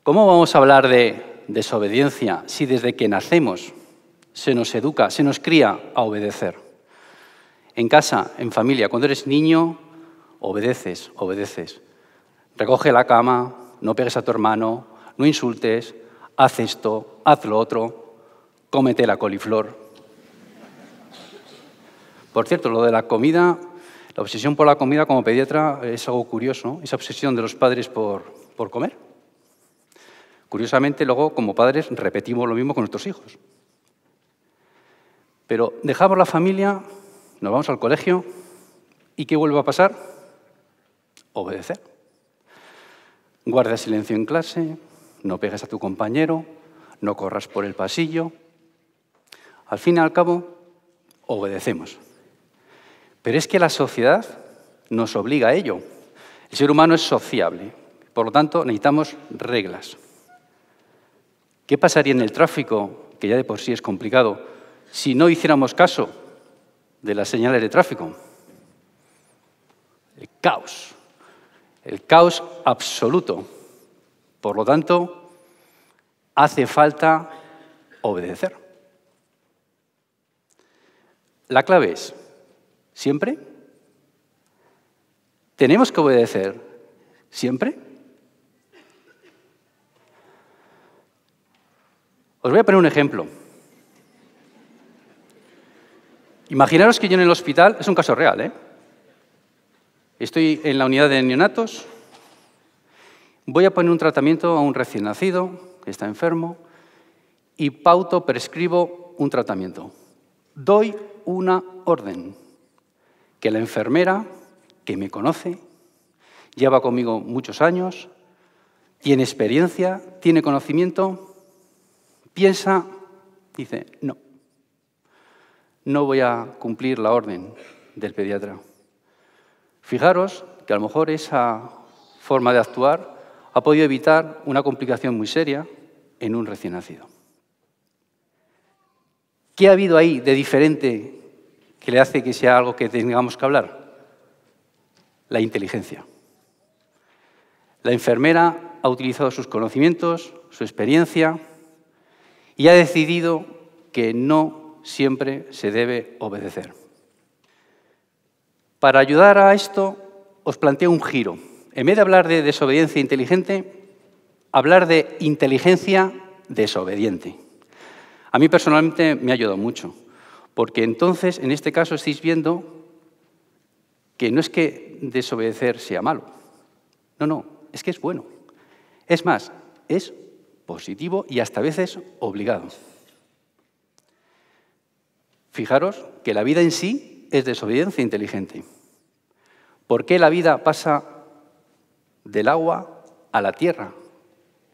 ¿Cómo vamos a hablar de desobediencia si desde que nacemos se nos educa, se nos cría a obedecer? En casa, en familia, cuando eres niño, obedeces, obedeces. Recoge la cama, no pegues a tu hermano, no insultes, haz esto, haz lo otro, cómete la coliflor. Por cierto, lo de la comida, la obsesión por la comida como pediatra es algo curioso, ¿no? Esa obsesión de los padres por comer. Curiosamente, luego, como padres, repetimos lo mismo con nuestros hijos. Pero dejamos la familia, nos vamos al colegio, ¿y qué vuelve a pasar? Obedecer. Guarda silencio en clase, no pegues a tu compañero, no corras por el pasillo. Al fin y al cabo, obedecemos. Pero es que la sociedad nos obliga a ello. El ser humano es sociable, por lo tanto necesitamos reglas. ¿Qué pasaría en el tráfico, que ya de por sí es complicado, si no hiciéramos caso de las señales de tráfico? El caos absoluto. Por lo tanto, hace falta obedecer. La clave es, ¿siempre? ¿Tenemos que obedecer siempre? Os voy a poner un ejemplo. Imaginaros que yo en el hospital, es un caso real, ¿eh? Estoy en la unidad de neonatos, voy a poner un tratamiento a un recién nacido que está enfermo y prescribo un tratamiento. Doy una orden que la enfermera, que me conoce, lleva conmigo muchos años, tiene experiencia, tiene conocimiento, piensa, dice, no voy a cumplir la orden del pediatra. Fijaros que a lo mejor esa forma de actuar ha podido evitar una complicación muy seria en un recién nacido. ¿Qué ha habido ahí de diferente que le hace que sea algo que tengamos que hablar? La inteligencia. La enfermera ha utilizado sus conocimientos, su experiencia y ha decidido que no siempre se debe obedecer. Para ayudar a esto, os planteo un giro. En vez de hablar de desobediencia inteligente, hablar de inteligencia desobediente. A mí personalmente me ha ayudado mucho, porque entonces, en este caso, estáis viendo que no es que desobedecer sea malo. No, es que es bueno. Es más, es positivo y hasta a veces obligado. Fijaros que la vida en sí es desobediencia inteligente. ¿Por qué la vida pasa del agua a la tierra?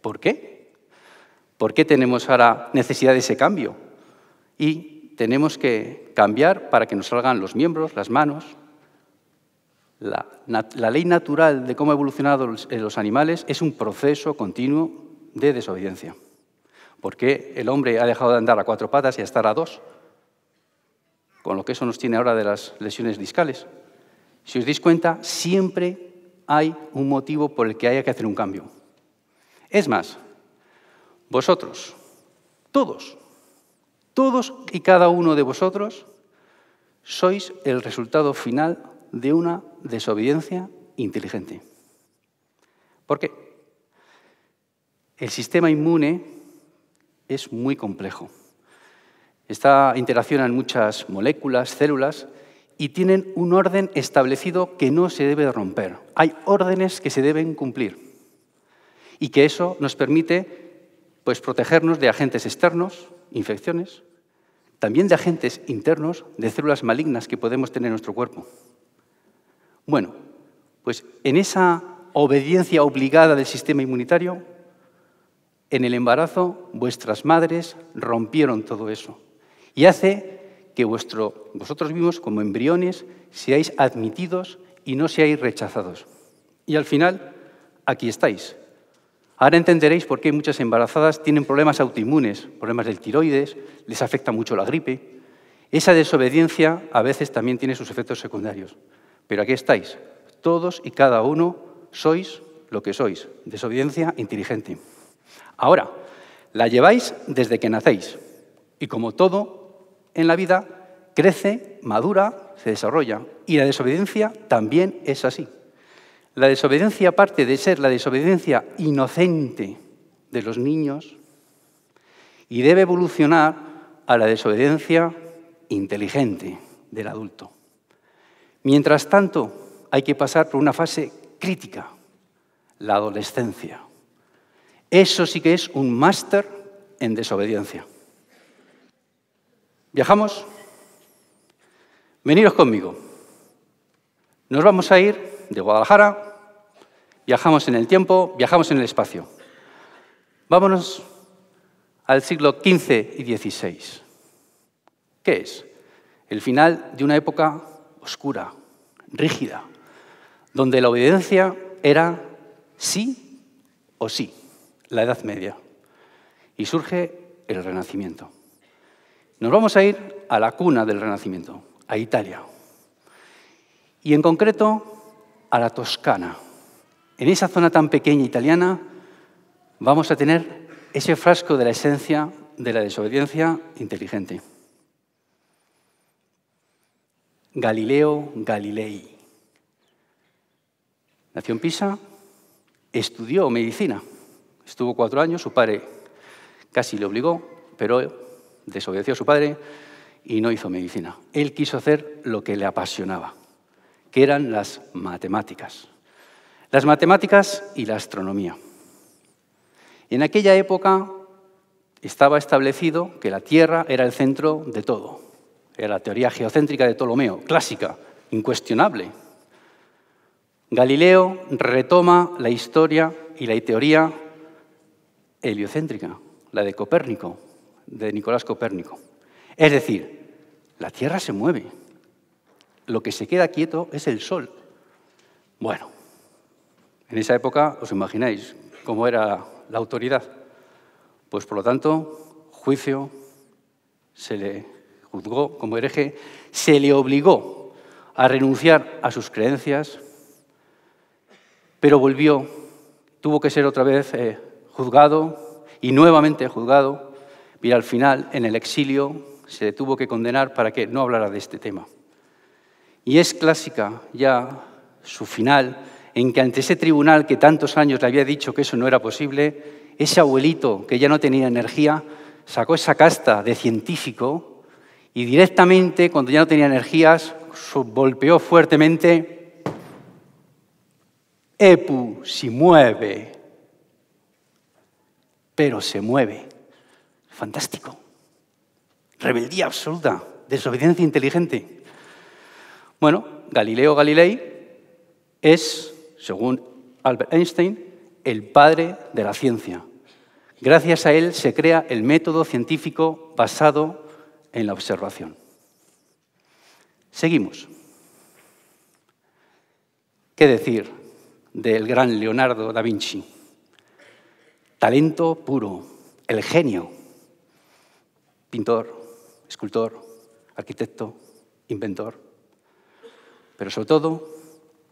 ¿Por qué? ¿Por qué tenemos ahora necesidad de ese cambio? Y tenemos que cambiar para que nos salgan los miembros, las manos. La ley natural de cómo han evolucionado los animales es un proceso continuo de desobediencia. ¿Por qué el hombre ha dejado de andar a 4 patas y a estar a 2? Con lo que eso nos tiene ahora de las lesiones discales. Si os dais cuenta, siempre hay un motivo por el que haya que hacer un cambio. Es más, vosotros, todos y cada uno de vosotros, sois el resultado final de una desobediencia inteligente. ¿Por qué? El sistema inmune es muy complejo. Interaccionan muchas moléculas, células, y tienen un orden establecido que no se debe romper. Hay órdenes que se deben cumplir. Y que eso nos permite protegernos de agentes externos, infecciones, también de agentes internos, de células malignas que podemos tener en nuestro cuerpo. Bueno, pues en esa obediencia obligada del sistema inmunitario, en el embarazo, vuestras madres rompieron todo eso. Y hace que vosotros mismos, como embriones, seáis admitidos y no seáis rechazados. Y al final, aquí estáis. Ahora entenderéis por qué muchas embarazadas tienen problemas autoinmunes, problemas del tiroides, les afecta mucho la gripe. Esa desobediencia a veces también tiene sus efectos secundarios. Pero aquí estáis. Todos y cada uno sois lo que sois, desobediencia inteligente. Ahora, la lleváis desde que nacéis y como todo en la vida, crece, madura, se desarrolla. Y la desobediencia también es así. La desobediencia, aparte de ser la desobediencia inocente de los niños, y debe evolucionar a la desobediencia inteligente del adulto. Mientras tanto, hay que pasar por una fase crítica, la adolescencia. Eso sí que es un máster en desobediencia. ¿Viajamos? Veniros conmigo. Nos vamos a ir de Guadalajara, viajamos en el tiempo, viajamos en el espacio. Vámonos al siglo XV y XVI. ¿Qué es? El final de una época oscura, rígida, donde la obediencia era sí o sí, la Edad Media. Y surge el Renacimiento. Nos vamos a ir a la cuna del Renacimiento, a Italia. Y en concreto, a la Toscana. En esa zona tan pequeña italiana vamos a tener ese frasco de la esencia de la desobediencia inteligente. Galileo Galilei. Nació en Pisa, estudió medicina. Estuvo 4 años, su padre casi le obligó, pero desobedeció a su padre y no hizo medicina. Él quiso hacer lo que le apasionaba, que eran las matemáticas. Las matemáticas y la astronomía. En aquella época estaba establecido que la Tierra era el centro de todo. Era la teoría geocéntrica de Ptolomeo, clásica, incuestionable. Galileo retoma la historia y la teoría heliocéntrica, la de Copérnico, de Nicolás Copérnico. Es decir, la Tierra se mueve. Lo que se queda quieto es el Sol. Bueno, en esa época os imagináis cómo era la autoridad. Pues por lo tanto, juicio, se le juzgó como hereje, se le obligó a renunciar a sus creencias, pero volvió, tuvo que ser otra vez juzgado y nuevamente juzgado, y al final, en el exilio, se le tuvo que condenar para que no hablara de este tema. Y es clásica ya su final, en que ante ese tribunal que tantos años le había dicho que eso no era posible, ese abuelito que ya no tenía energía, sacó esa casta de científico y directamente, cuando ya no tenía energías, golpeó fuertemente: Epu si mueve, pero se mueve. Fantástico. Rebeldía absoluta, desobediencia inteligente. Bueno, Galileo Galilei es, según Albert Einstein, el padre de la ciencia. Gracias a él se crea el método científico basado en la observación. Seguimos. ¿Qué decir del gran Leonardo da Vinci? Talento puro, el genio. Pintor, escultor, arquitecto, inventor, pero sobre todo,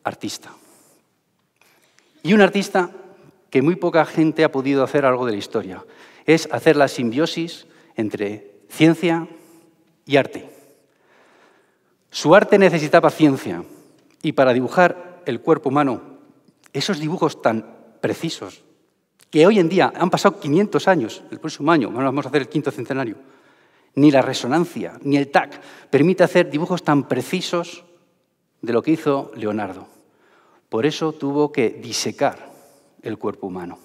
artista. Y un artista que muy poca gente ha podido hacer algo de la historia. Es hacer la simbiosis entre ciencia y arte. Su arte necesitaba ciencia y para dibujar el cuerpo humano, esos dibujos tan precisos, que hoy en día han pasado 500 años, el próximo año vamos a hacer el 5º centenario, ni la resonancia, ni el TAC permite hacer dibujos tan precisos de lo que hizo Leonardo. Por eso tuvo que disecar el cuerpo humano.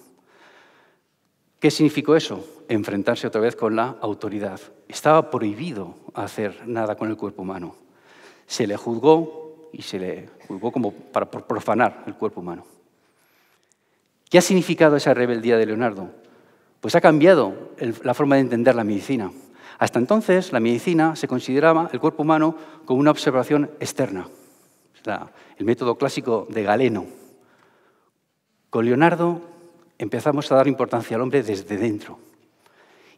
¿Qué significó eso? Enfrentarse otra vez con la autoridad. Estaba prohibido hacer nada con el cuerpo humano. Se le juzgó y se le juzgó como para profanar el cuerpo humano. ¿Qué ha significado esa rebeldía de Leonardo? Pues ha cambiado la forma de entender la medicina. Hasta entonces, la medicina se consideraba el cuerpo humano como una observación externa. El método clásico de Galeno. Con Leonardo empezamos a dar importancia al hombre desde dentro.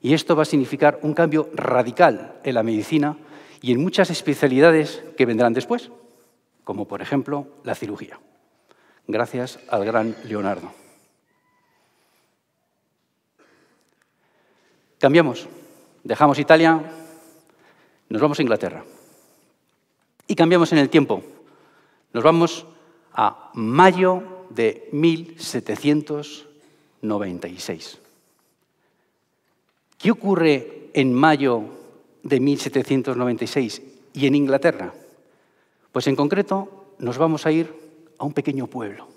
Y esto va a significar un cambio radical en la medicina y en muchas especialidades que vendrán después, como por ejemplo la cirugía, gracias al gran Leonardo. Cambiamos. Dejamos Italia, nos vamos a Inglaterra. Y cambiamos en el tiempo. Nos vamos a mayo de 1796. ¿Qué ocurre en mayo de 1796 y en Inglaterra? Pues en concreto nos vamos a ir a un pequeño pueblo.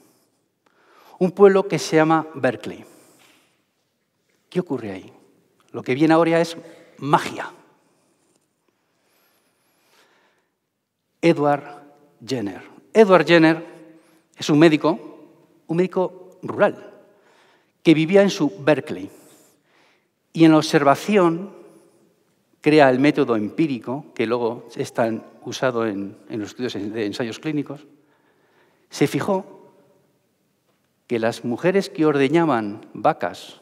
Un pueblo que se llama Berkeley. ¿Qué ocurre ahí? Lo que viene ahora es magia. Edward Jenner. Edward Jenner es un médico rural, que vivía en su Berkeley. Y en la observación crea el método empírico, que luego es tan usado en los estudios de ensayos clínicos. Se fijó que las mujeres que ordeñaban vacas,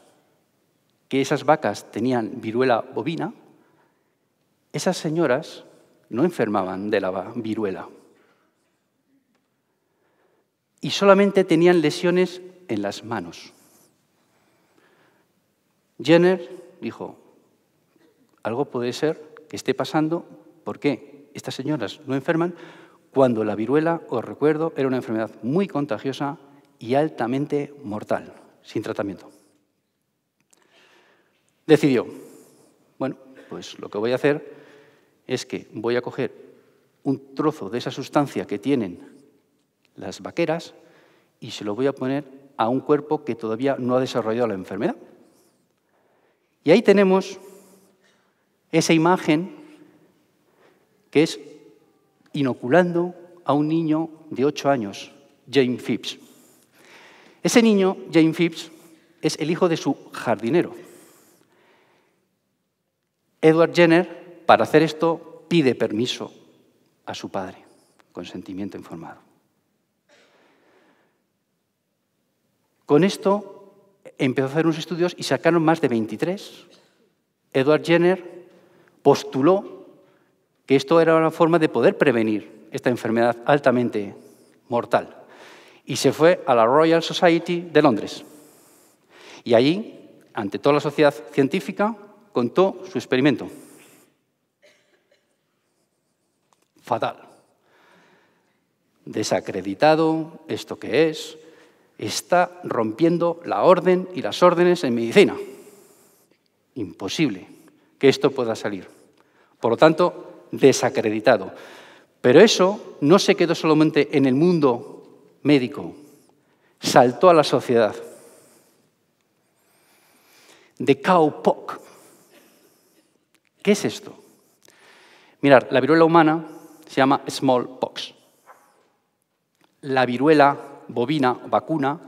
que esas vacas tenían viruela bovina, esas señoras no enfermaban de la viruela. Y solamente tenían lesiones en las manos. Jenner dijo, algo puede ser que esté pasando, ¿por qué? Estas señoras no enferman cuando la viruela, os recuerdo, era una enfermedad muy contagiosa y altamente mortal, sin tratamiento. Decidió, bueno, pues lo que voy a hacer es que voy a coger un trozo de esa sustancia que tienen las vaqueras y se lo voy a poner a un cuerpo que todavía no ha desarrollado la enfermedad. Y ahí tenemos esa imagen que es inoculando a un niño de 8 años, James Phipps. Ese niño, James Phipps, es el hijo de su jardinero. Edward Jenner, para hacer esto, pide permiso a su padre, consentimiento informado. Con esto empezó a hacer unos estudios y sacaron más de 23. Edward Jenner postuló que esto era una forma de poder prevenir esta enfermedad altamente mortal. Y se fue a la Royal Society de Londres. Y allí, ante toda la sociedad científica, contó su experimento. Fatal. Desacreditado, ¿esto qué es? Está rompiendo la orden y las órdenes en medicina. Imposible que esto pueda salir. Por lo tanto, desacreditado. Pero eso no se quedó solamente en el mundo médico, saltó a la sociedad. The cowpox. ¿Qué es esto? Mirad, la viruela humana se llama smallpox. La viruela bovina, vacuna,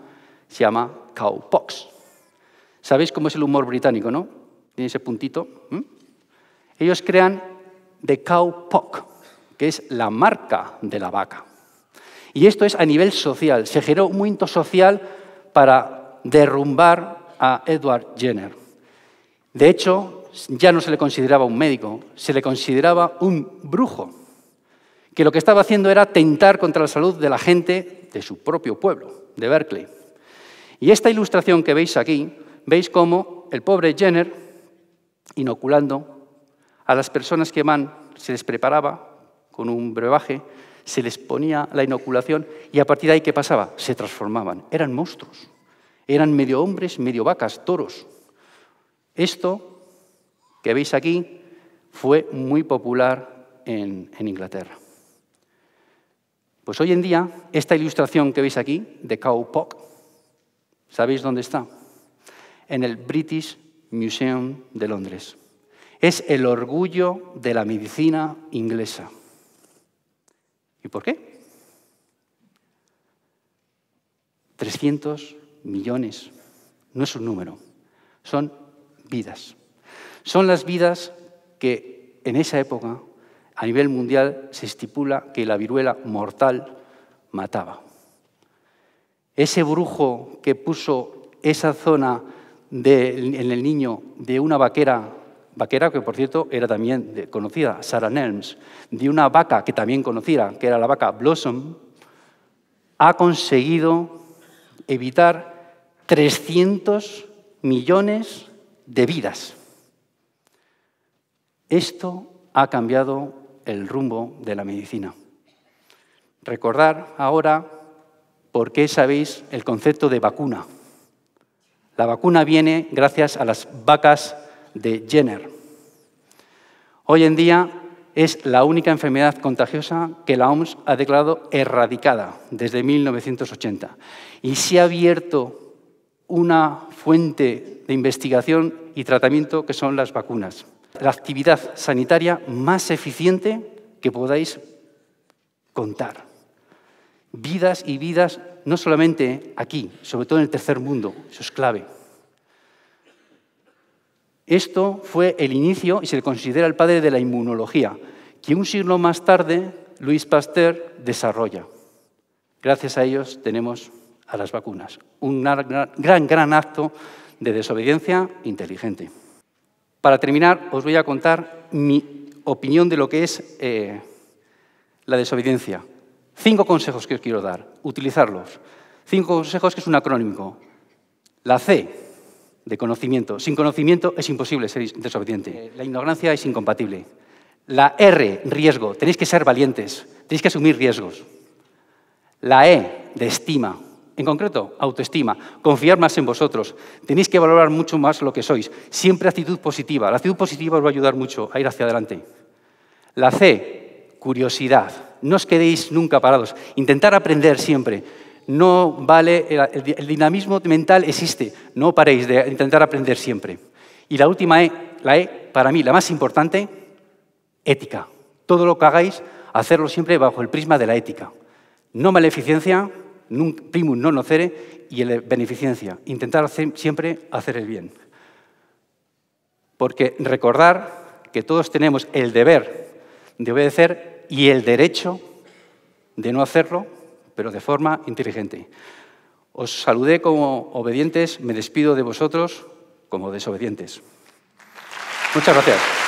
se llama cowpox. ¿Sabéis cómo es el humor británico, no? Tiene ese puntito. Ellos crean the cowpox, que es la marca de la vaca. Y esto es a nivel social. Se generó un movimiento social para derrumbar a Edward Jenner. De hecho, ya no se le consideraba un médico, se le consideraba un brujo, que lo que estaba haciendo era atentar contra la salud de la gente de su propio pueblo, de Berkeley. Y esta ilustración que veis aquí, veis cómo el pobre Jenner, inoculando a las personas que van, se les preparaba con un brebaje, se les ponía la inoculación y a partir de ahí, ¿qué pasaba? Se transformaban, eran monstruos, eran medio hombres, medio vacas, toros. Esto que veis aquí fue muy popular en Inglaterra. Pues hoy en día, esta ilustración que veis aquí, de cowpox, ¿sabéis dónde está? En el British Museum de Londres. Es el orgullo de la medicina inglesa. ¿Y por qué? 300 millones. No es un número, son vidas. Son las vidas que en esa época, a nivel mundial, se estipula que la viruela mortal mataba. Ese brujo que puso esa zona en el niño de una vaquera que por cierto era también conocida, Sarah Nelms, de una vaca que también conocida, que era la vaca Blossom, ha conseguido evitar 300 millones de vidas. Esto ha cambiado el rumbo de la medicina. Recordar ahora por qué sabéis el concepto de vacuna. La vacuna viene gracias a las vacas de Jenner. Hoy en día es la única enfermedad contagiosa que la OMS ha declarado erradicada desde 1980. Y se ha abierto una fuente de investigación y tratamiento que son las vacunas. La actividad sanitaria más eficiente que podáis contar. Vidas y vidas, no solamente aquí, sobre todo en el tercer mundo, eso es clave. Esto fue el inicio, y se le considera el padre de la inmunología, que un siglo más tarde Louis Pasteur desarrolla. Gracias a ellos tenemos a las vacunas. Un gran acto de desobediencia inteligente. Para terminar, os voy a contar mi opinión de lo que es la desobediencia. 5 consejos que os quiero dar, utilizarlos. 5 consejos que es un acrónimo. La C, de conocimiento. Sin conocimiento es imposible ser desobediente. La ignorancia es incompatible. La R, riesgo. Tenéis que ser valientes, tenéis que asumir riesgos. La E, de estima. En concreto, autoestima. Confiar más en vosotros. Tenéis que valorar mucho más lo que sois. Siempre actitud positiva. La actitud positiva os va a ayudar mucho a ir hacia adelante. La C, curiosidad. No os quedéis nunca parados. Intentar aprender siempre. No vale, el dinamismo mental existe. No paréis de intentar aprender siempre. Y la última E, la E, para mí, la más importante, ética. Todo lo que hagáis, hacerlo siempre bajo el prisma de la ética. No maleficencia, primum non nocere, y beneficencia. Intentar siempre hacer el bien. Porque recordar que todos tenemos el deber de obedecer y el derecho de no hacerlo, pero de forma inteligente. Os saludé como obedientes, me despido de vosotros como desobedientes. Muchas gracias.